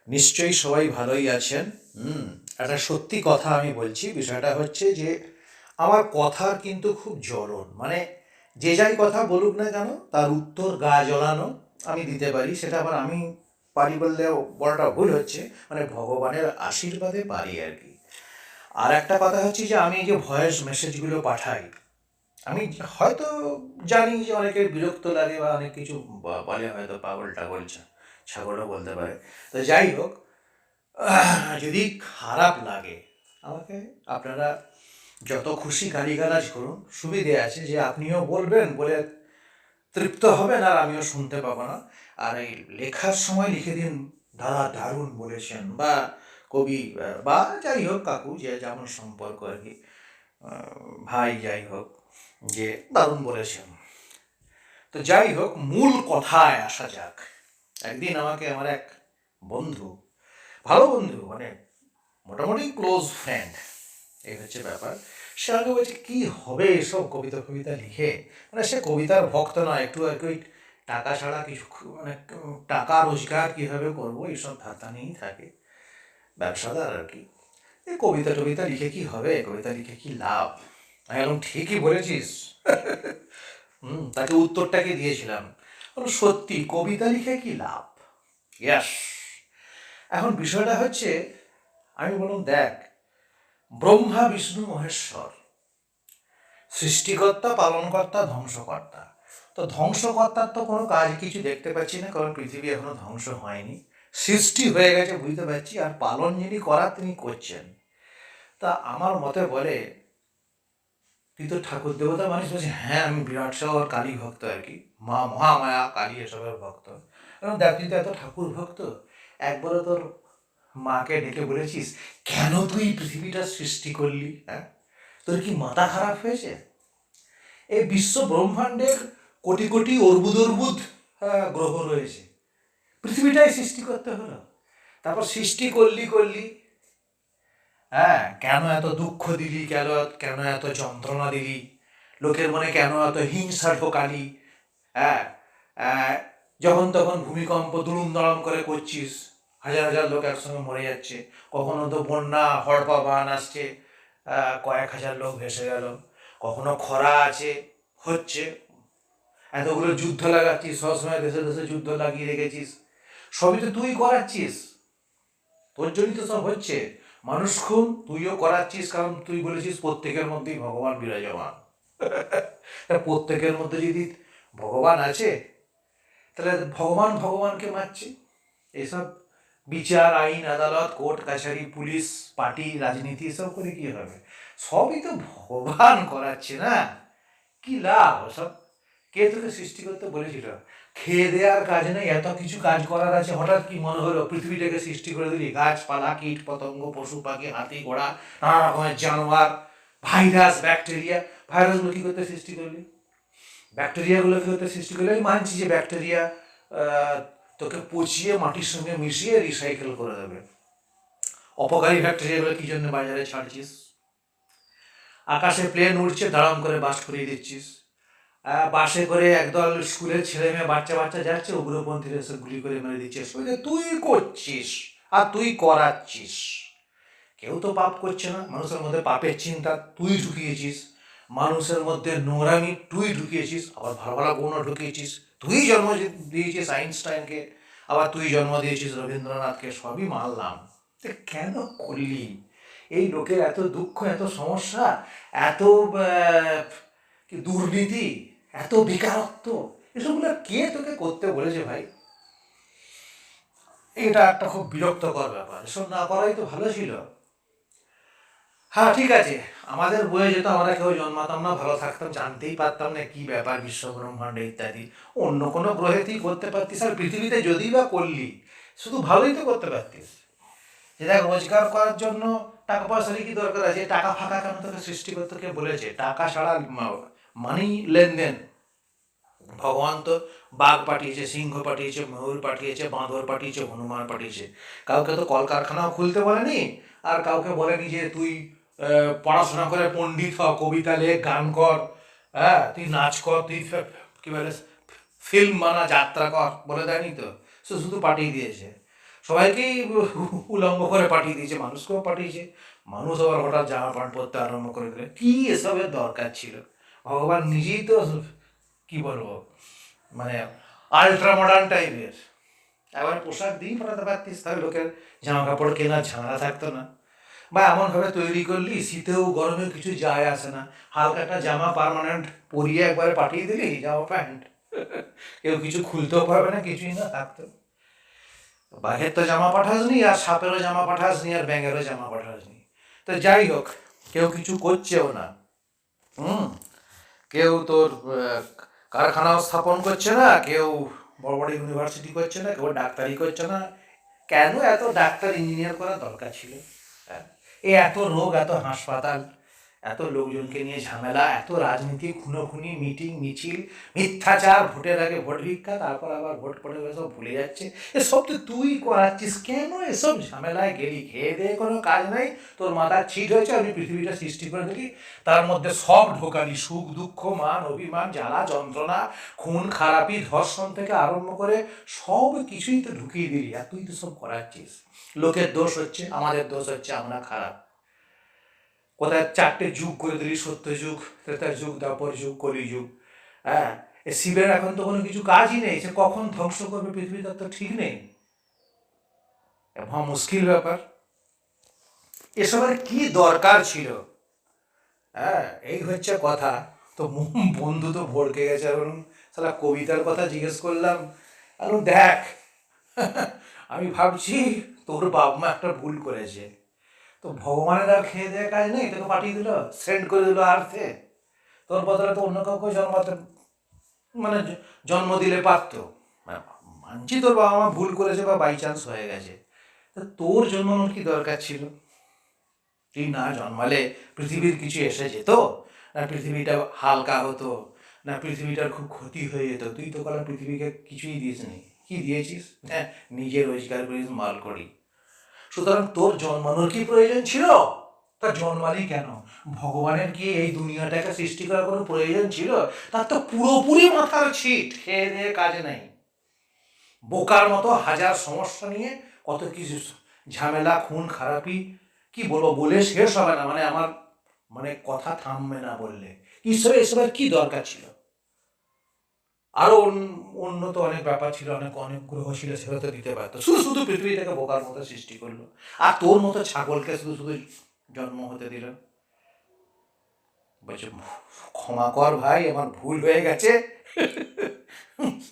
নিশ্চয়ই সবাই ভালোই আছেন। একটা সত্যি কথা আমি বলছি। বিষয়টা হচ্ছে যে আমার কথার কিন্তু খুব জ্বলন। মানে যে যাই কথা বলুক না কেন তার উত্তর গা জ্বলানো আমি দিতে পারি। সেটা আবার আমি পারি বললেও বড়টা ভুল হচ্ছে। মানে ভগবানের আশীর্বাদে পারি আর কি। আর একটা কথা হচ্ছে যে আমি এই যে ভয়েস মেসেজগুলো পাঠাই, আমি হয়তো জানি যে অনেকের বিরক্ত লাগে বা অনেক কিছু বলে, হয়তো পাগল টাগল ছাগলও বলতে পারে। তো যাই হোক, যদি খারাপ লাগে আমাকে আপনারা যত খুশি গালিগালাজ করুন, সুবিধে আছে যে আপনিও বলবেন, বলে তৃপ্ত হবেন আর আমিও শুনতে পাবো না। আর এই লেখার সময় লিখে দিন, দাদা দারুণ বলেছেন, বা কবি বা যাই হোক কাকু, যে যেমন সম্পর্ক আর কি, ভাই যাই হোক, যে দারুণ বলেছেন। তো যাই হোক, মূল কথায় আসা যাক। একদিন আমাকে আমার এক বন্ধু, ভালো বন্ধু, মানে মোটামুটি ক্লোজ ফ্রেন্ড, এই হচ্ছে ব্যাপার, সে আমাকে বলছে কী হবে এসব কবিতা কবিতা লিখে। মানে সে কবিতার ভক্ত নয়, একটু আর কি টাকা ছাড়া কিছু, মানে টাকা রোজগার কীভাবে করবো এইসব ধাতা নিয়েই থাকে, ব্যবসাদার আর কি। এই কবিতা টবিতা লিখে কি হবে, কবিতা লিখে কি লাভ। আমি বললাম ঠিকই বলেছিস। তাকে উত্তরটাকে দিয়েছিলাম, সত্যি কবিতা লিখে কি লাভ। ইয়াস। এখন বিষয়টা হচ্ছে, আমি বললাম দেখ, ব্রহ্মা বিষ্ণু মহেশ্বর, সৃষ্টিকর্তা, পালনকর্তা, ধ্বংসকর্তা। তো ধ্বংসকর্তার তো কোনো কাজ কিছু দেখতে পাচ্ছি না, কারণ পৃথিবী এখনো ধ্বংস হয়নি। সৃষ্টি হয়ে গেছে বুঝতে পারছি, আর পালন যিনি করার তিনি করছেন। তা আমার মতে বলে, তুই তো ঠাকুর দেবতা মানুষ। বলছে হ্যাঁ, আমি বিরাট শহর কালী ভক্ত আর কি, মা মহামায়া কালী এসবের ভক্ত। এবং দেখ, তুই তো এত ঠাকুর ভক্ত, একবারও তোর মাকে ডেকে বলেছিস কেন তুই পৃথিবীটা সৃষ্টি করলি? হ্যাঁ, তোর কি মাথা খারাপ হয়েছে? এই বিশ্ব ব্রহ্মাণ্ডের কোটি কোটি অর্বুদ অর্বুদ গ্রহ রয়েছে, পৃথিবীটাই সৃষ্টি করতে হলো। তারপর সৃষ্টি করলি করলি, হ্যাঁ, কেন এত দুঃখ দিলি, কেন কেন এত যন্ত্রণা দিলি, লোকের মনে কেন এত হিংসা ঢোকালি? হ্যাঁ, যখন তখন ভূমিকম্প দুলুম দড়াম করে করছিস, হাজার হাজার লোক একসঙ্গে মরে যাচ্ছে। কখনো তো বন্যা হড়পা বান আসছে, কয়েক হাজার লোক ভেসে গেল। কখনো খরা আছে, হচ্ছে। এতগুলো যুদ্ধ লাগাচ্ছিস, সবসময় দেশে দেশে যুদ্ধ লাগিয়ে রেখেছিস, সবই তো তুই করাচ্ছিস, তোর জন্যই তো সব হচ্ছে। মানুষ খুন তুইও করাচ্ছিস, কারণ তুই বলেছিস প্রত্যেকের মধ্যেই ভগবান বিরাজমান। প্রত্যেকের মধ্যে যদি ভগবান আছে, তাহলে ভগবান ভগবানকে মারছে। এইসব বিচার, আইন, আদালত, কোর্ট কাছারি, পুলিশ, পার্টি, রাজনীতি, এসব করে কি হবে? সবই তো ভগবান করাচ্ছে না। কি লাভ সব? কে তোকে সৃষ্টি করতে বলেছিল? খেয়ে দেওয়ার কাজ নেই, এত কিছু কাজ করার আছে, হঠাৎ কি মনে হলো পৃথিবীটাকে সৃষ্টি করে দিলি? গাছপালা, কীট পতঙ্গ, পশু পাখি, হাতি ঘোড়া, নানা রকমের জানোয়ার, ভাইরাস, ব্যাকটেরিয়া। ভাইরাসগুলো কী করতে সৃষ্টি করলি? ব্যাকটেরিয়াগুলো কী করতে সৃষ্টি করলি? আমি মানছি যে ব্যাকটেরিয়া তোকে পচিয়ে মাটির সঙ্গে মিশিয়ে রিসাইকেল করে দেবে। অপকারী ব্যাকটেরিয়াগুলো কী জন্য বাজারে ছাড়ছিস? আকাশে প্লেন উড়ছে, দাঁড়াম করে বাস করিয়ে দিচ্ছিস। বাসে করে একদল স্কুলের ছেলে মেয়ে বাচ্চা বাচ্চা যাচ্ছে, উগ্রপন্থীরা এসে গুলি করে মেরে দিচ্ছে। তুই করছিস আর তুই করাচ্ছিস। কেউ তো পাপ করছে না, মানুষের মধ্যে পাপের চিন্তা তুই ঢুকিয়েছিস, মানুষের মধ্যে নোংরামি তুই ঢুকিয়েছিস, আবার ভালো ভালো গুণও ঢুকিয়েছিস। তুই জন্ম দিয়েছিস আইনস্টাইনকে, আবার তুই জন্ম দিয়েছিস রবীন্দ্রনাথকে, সবই মানলাম। কেন করলি? এই লোকের এত দুঃখ, এত সমস্যা, এত কি দুর্নীতি, এত বেকারত্ব, এসবগুলো কে তোকে করতে বলেছে ভাই? এটা একটা খুব বিরক্তকর ব্যাপার। এসব না করাই তো ভালো ছিল। হ্যাঁ ঠিক আছে, আমাদের বয়ে যেত, আমরা কেউ জন্মাতাম না, ভালো থাকতাম, জানতেই পারতাম না কি ব্যাপার বিশ্ব ব্রহ্মাণ্ড ইত্যাদি। অন্য কোনো গ্রহেতেই করতে পারতিস, আর পৃথিবীতে যদি বা করলি শুধু ভালোই তো করতে পারতিস। যে দেখ, রোজগার করার জন্য টাকা পয়সারই কি দরকার আছে? টাকা ফাঁকা কেন তোকে সৃষ্টি করতে কে বলেছে? টাকা ছাড়া মানি লেনদেন। ভগবান তো বাঘ পাঠিয়েছে, সিংহ পাঠিয়েছে, ময়ূর পাঠিয়েছে, বাঁদর পাঠিয়েছে, হনুমান পাঠিয়েছে। কাউকে তো কলকারখানাও খুলতে বলেনি, আর কাউকে বলেনি যে তুই পড়াশোনা করে পণ্ডিত হ, কবিতা লেখ, গান কর, হ্যাঁ, তুই নাচ কর, তুই কী বলে ফিল্ম বানা, যাত্রা কর, বলে দেয়নি তো। সে শুধু পাঠিয়ে দিয়েছে। সবাইকেই উলঙ্গ করে পাঠিয়ে দিয়েছে, মানুষকেও পাঠিয়েছে, মানুষ আবার হঠাৎ জামা প্যান্ট পরতে আরম্ভ করে দিলে। কি এসবের দরকার ছিল? ভগবান নিজেই তো কি বলবো, মানে আল্ট্রা মডার্ন টাইপের। এবার পোশাক দিয়েই পাঠাতে পারতিস, তাহলে লোকের জামা কাপড় কেনার ঝামেলা থাকতো না। বা এমনভাবে তৈরি করলি শীতেও গরমেও কিছু যায় আসে না, হালকা একটা জামা পার্মানেন্ট পরিয়ে একবারে পাঠিয়ে দিলি জামা প্যান্ট, কেউ কিছু খুলতেও পারবে না, কিছুই না থাকতো। বাঘের তো জামা পাঠাসনি, আর সাপেরও জামা পাঠাসনি, আর ব্যাঙেরও জামা পাঠাসনি। তো যাই হোক, কেউ কিছু করছেও না। হুম, কেউ তোর কারখানাও স্থাপন করছে না, কেউ বড় বড় ইউনিভার্সিটি করছে না, কেউ ডাক্তারি করছে না। কেন এত ডাক্তার ইঞ্জিনিয়ার করার দরকার ছিল? হ্যাঁ, এত রোগ, এত হাসপাতাল, এত লোকজনকে নিয়ে ঝামেলা, এত রাজনীতি, খুনোখুনি, মিটিং মিছিল, মিথ্যাচার, ভোটের আগে ভোট ভিক্ষা, তারপর আবার ভোট পড়ে সব ভুলে যাচ্ছে। এসব তো তুই করাচ্ছিস, কেন এসব ঝামেলায় গেলি? খেয়ে দিয়ে কোনো কাজ নাই, তোর মাথা ছিট হয়েছে, আমি পৃথিবীটা সৃষ্টি করে দিলি, তার মধ্যে সব ঢোকালি, সুখ দুঃখ মান অভিমান জ্বালা যন্ত্রণা, খুন খারাপি ধর্ষণ থেকে আরম্ভ করে সব কিছুই তো ঢুকিয়ে দিলি, আর তুই তো সব করাচ্ছিস। লোকের দোষ হচ্ছে, আমাদের দোষ হচ্ছে, আমরা খারাপ। কোথায় 4টে যুগ করে দিলি, সত্য যুগ, ত্রেতা যুগ, দ্বাপর যুগ, কলি যুগ। হ্যাঁ, শিবের এখন তো কোনো কিছু কাজই নেই, সে কখন ধ্বংস করবে পৃথিবী তার তো ঠিক নেই। মহা মুশকিল ব্যাপার। এসবের কি দরকার ছিল? হ্যাঁ, এই হচ্ছে কথা। তো বন্ধু তো ভড়কে গেছে, এখন সালা কবিতার কথা জিজ্ঞেস করলাম। এখন দেখ, আমি ভাবছি তোর বাপ মা একটা ভুল করেছে। তো ভগবানের আর খেয়ে দেওয়া কাজ নেই, তোকে পাঠিয়ে দিল, সেন্ড করে দিল আর্থে। তোর বদলে তো অন্য কাউকে জন্মাতে, মানে জন্ম দিলে পারতো। মানে মানছি তোর বাবা মা ভুল করেছে বা বাই চান্স হয়ে গেছে, তা তোর জন্মানোর কি দরকার ছিল? তুই না জন্মালে পৃথিবীর কিছু এসে যেত? না পৃথিবীটা হালকা হতো? না পৃথিবীটার খুব ক্ষতি হয়ে যেত? তুই তো কারণ পৃথিবীকে কিছুই দিস নি। কি দিয়েছিস? হ্যাঁ, নিজে রোজগার করিস, মাল করি। সুতরাং তোর জন্মানোর কি প্রয়োজন ছিল? তা জন্মালি কেন? ভগবানের কি এই দুনিয়াটাকে সৃষ্টি করার কোনো প্রয়োজন ছিল? তার তো পুরোপুরি মাথার ছিট, খেয়ে দিয়ে কাজে নাই। বোকার মতো হাজার সমস্যা নিয়ে কত কিছু ঝামেলা, খুন খারাপি, কি বলবো, বলে শেষ হবে না। মানে আমার, মানে কথা থামবে না বললে। ঈশ্বরে এসবের কি দরকার ছিল? আরো উন্নত অনেক ব্যাপার ছিল, অনেক অনেক গ্রহ ছিল, সেগুলো তো দিতে পারতো। শুধু শুধু পৃথিবীটাকে বোকার মতো সৃষ্টি করলো, আর তোর মতো ছাগলকে শুধু শুধু জন্ম হতে দিল। বলছে ক্ষমা কর ভাই, আমার ভুল হয়ে গেছে।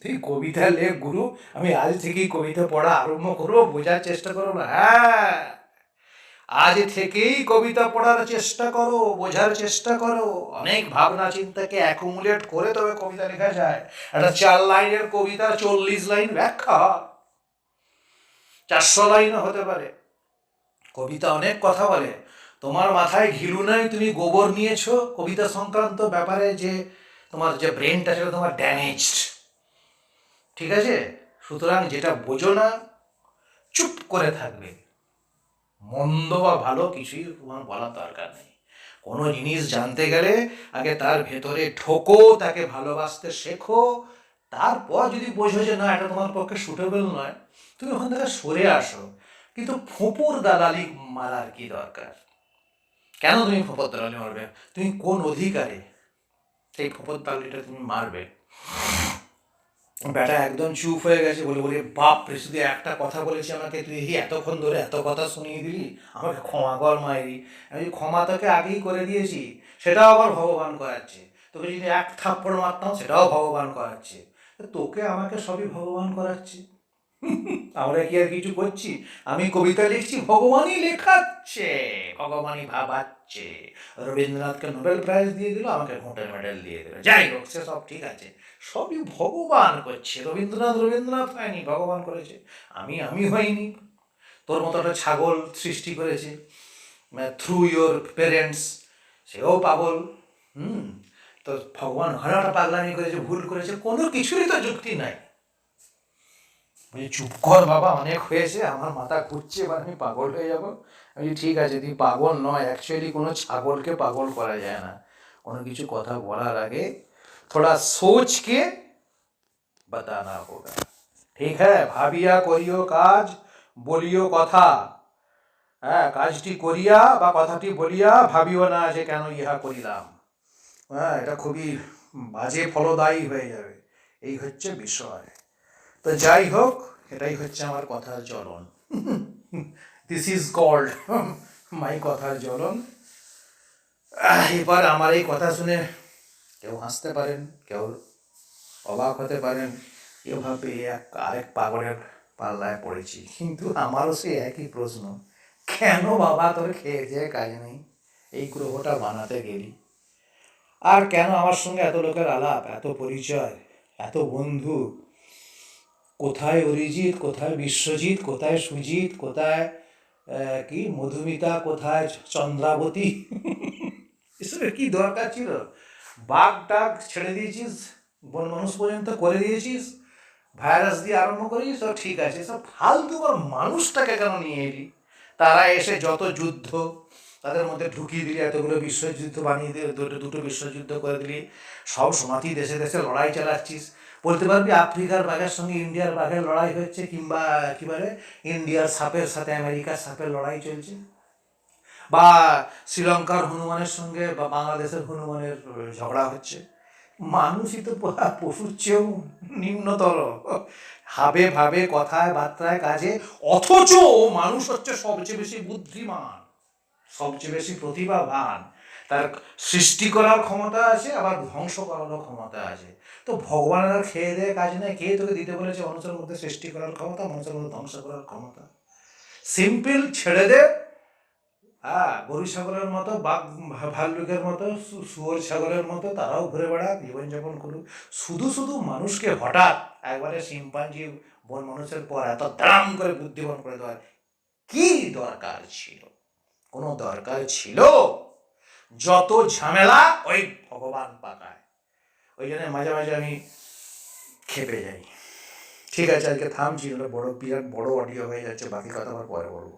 তুই কবিতা লেখ গুরু, আমি আজ থেকেই কবিতা পড়া আরম্ভ করবো, বোঝার চেষ্টা করবো। হ্যাঁ, আজ থেকেই কবিতা পড়ার চেষ্টা করো, বোঝার চেষ্টা করো। অনেক ভাবনা চিন্তাকে অ্যাকুমুলেট করে তবে কবিতা লেখা যায়। একটা 4 লাইনের কবিতা 40 লাইন ব্যাখ্যা হয়, 400 লাইনও হতে পারে। কবিতা অনেক কথা বলে। তোমার মাথায় ঘিলু নাই, তুমি গোবর নিয়েছো কবিতা সংক্রান্ত ব্যাপারে, যে তোমার যে ব্রেনটা সেটা তোমার ড্যামেজড। ঠিক আছে? সুতরাং যেটা বোঝো না, চুপ করে থাকবে। মন্দ বা ভালো কিছুই তোমার বলার দরকার নেই। কোনো জিনিস জানতে গেলে আগে তার ভেতরে ঢোকো, তাকে ভালোবাসতে শেখো, তারপর যদি বোঝো যে না এটা তোমার পক্ষে সুটেবল নয়, তুমি ওখান থেকে সরে আসো। কিন্তু ফোঁপর দালালি মারার কি দরকার? কেন তুমি ফোঁপর দালালি মারবে? তুমি কোন অধিকারে সেই ফোঁপর দালালিটা তুমি মারবে? বেটা একদম চুপ হয়ে গেছে, বলে বলে বাপ রে, শুধু একটা কথা বলেছি আমাকে, তুই এতক্ষণ ধরে এত কথা শুনিয়ে দিলি, আমাকে ক্ষমা কর মায়েরি। আমি ক্ষমা তোকে আগেই করে দিয়েছি, সেটাও আবার ভগবান করাচ্ছে। তোকে যদি এক থাপ্পড় মারতাম, সেটাও ভগবান করাচ্ছে। তোকে আমাকে সবই ভগবান করাচ্ছে। আমরা কি আর কিছু করছি? আমি কবিতা লিখছি, ভগবানই লেখাচ্ছে, ভগবানই ভাবাচ্ছে। রবীন্দ্রনাথকে নোবেল প্রাইজ দিয়ে দিল, আমাকে ঘোটের মেডেল দিয়ে দিল। যাই হোক, সে সব ঠিক আছে, সবই ভগবান করছে। রবীন্দ্রনাথ রবীন্দ্রনাথ হয়নি, ভগবান করেছে। আমি হয়নি। তোর মতো একটা ছাগল সৃষ্টি করেছে থ্রু ইয়োর পেরেন্টস, সেও পাগল। হুম, তো ভগবান ঘনাটা পাগলামি করেছে, ভুল করেছে, কোনো কিছুরই তো যুক্তি নাই। বলছি চুপ কর বাবা, অনেক হয়েছে, আমার মাথা ঘুরছে, এবার আমি পাগল হয়ে যাবো। আমি ঠিক আছে, তুই পাগল নয়। অ্যাকচুয়ালি কোনো ছাগলকে পাগল করা যায় না। কোনো কিছু কথা বলার আগে थोड़ा सोच के बताना होगा। ठीक है, भाबिया करियो काज, বলিও কথা, হ্যাঁ, কাজটি করিয়া বা কথাটি বলিয়া ভাবিও না যে কেন ইহা করিলাম। হ্যাঁ, এটা খুবই বাজে ফলদায়ী হয়ে যাবে। এই হচ্ছে বিষয়। তো যাই হোক, এটাই হচ্ছে আমার কথার জ্বলন। দিস ইজ কল্ড মাই কথার জ্বলন। এবার আমার এই কথা শুনে কেউ হাসতে পারেন, কেউ অবাক হতে পারেন, কেউ ভাববে আরেক পাগলের পাল্লায় পড়েছি। কিন্তু আমারও সেই একই প্রশ্ন, কেন বাবা তোর খেয়ে দিয়ে কাজ নেই, এই গ্রহটা বানাতে গেলি? আর কেন আমার সঙ্গে এত লোকের আলাপ, এত পরিচয়, এত বন্ধু? কোথায় অরিজিৎ, কোথায় বিশ্বজিৎ, কোথায় সুজিত, কোথায় কি মধুমিতা, কোথায় চন্দ্রাবতী? এসবের কি দরকার ছিল? বাঘ টাগ ছেড়ে দিয়েছিস, বন মানুষ পর্যন্ত করে দিয়েছিস, ভাইরাস দিয়ে আরম্ভ করেছিস, সব ঠিক আছে। সব ফালতু আর মানুষটাকে কেন নিয়ে এলি? তারা এসে যত যুদ্ধ তাদের মধ্যে ঢুকিয়ে দিলি, এতগুলো বিশ্বযুদ্ধ বানিয়ে দিলি, দুটো বিশ্বযুদ্ধ করে দিলি, সব সমাধি দেশে দেশে লড়াই চালাচ্ছিস। বলতে পারবি আফ্রিকার বাঘের সঙ্গে ইন্ডিয়ার বাঘের লড়াই হচ্ছে, কিংবা একেবারে ইন্ডিয়ার সাপের সাথে আমেরিকার সাপের লড়াই চলছে, বা শ্রীলঙ্কার হনুমানের সঙ্গে বা বাংলাদেশের হনুমানের ঝগড়া হচ্ছে? মানুষই তো পশুর চেয়েও নিম্নতর, হাবে ভাবে, কথায় বার্তায়, কাজে। অথচ মানুষ হচ্ছে সবচেয়ে বেশি বুদ্ধিমান, সবচেয়ে বেশি প্রতিভাবান। তার সৃষ্টি করার ক্ষমতা আছে, আবার ধ্বংস করারও ক্ষমতা আছে। তো ভগবানের খেয়ে দেয়ে কাজ নেই। কে তোকে দিতে বলেছে মানুষের মধ্যে সৃষ্টি করার ক্ষমতা, মানুষের মধ্যে ধ্বংস করার ক্ষমতা? সিম্পল ছেড়ে দে। হ্যাঁ, গরু ছাগলের মতো, বাঘ ভাল্লুকের মতো, শুয়োর ছাগলের মতো তারাও ঘুরে বেড়াক, জীবনযাপন করুক। শুধু শুধু মানুষকে হঠাৎ একবারে শিম্পাঞ্জি বন মানুষের পর এত দাম করে বুদ্ধিমান করে দেওয়ার কি দরকার ছিল? কোনো দরকার ছিল? যত ঝামেলা ওই ভগবান পাকায়। ওই জন্য মাঝে মাঝে আমি খেপে যাই। ঠিক আছে, আজকে থামছি, বড় বিরাট বড় অডিও হয়ে যাচ্ছে, বাকি কথা আবার পরে বলবো।